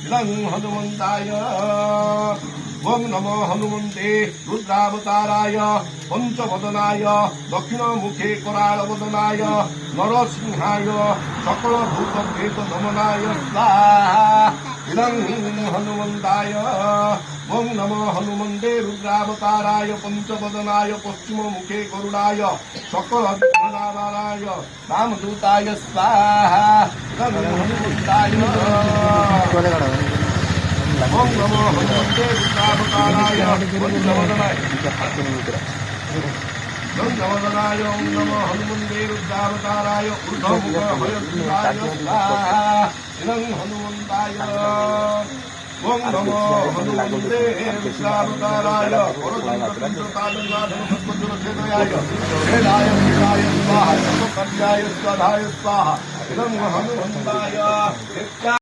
इदं हनुमन्ताय ओं नमो हनुमन्ते रुद्रावताराय पंचवदनाय दक्षिणमुखे करालवदनाय नरसिंहाय सकलभूतभेद नमनाय स्वाहा इदं हनुमन्ताय ओं नमो हनुमन्ते रुद्रावताराय पंचवदनाय पश्चिममुखे गरुडाय सकलनारायणाय रामदूताय स्वाहा इदं हनुमन्ताय ओं नमो हनुमन्ते रुद्रावताराय पंचवदनाय पंचवदनाय ओं नमो हनुमन्ते रुद्रावताराय ऊर्ध्वमुखभयसुताय स्वाहा इदं हनुमन्ताय ओं नमो हनुमन्ते रुद्रावताराय परशुरामचन्द्रताडनाथनमस्मद्गुरुसेनयाय वेदाय वेदाय स्वाहा सर्वकर्याय स्वाधाय स्वाहा इदं हनुमन्ताय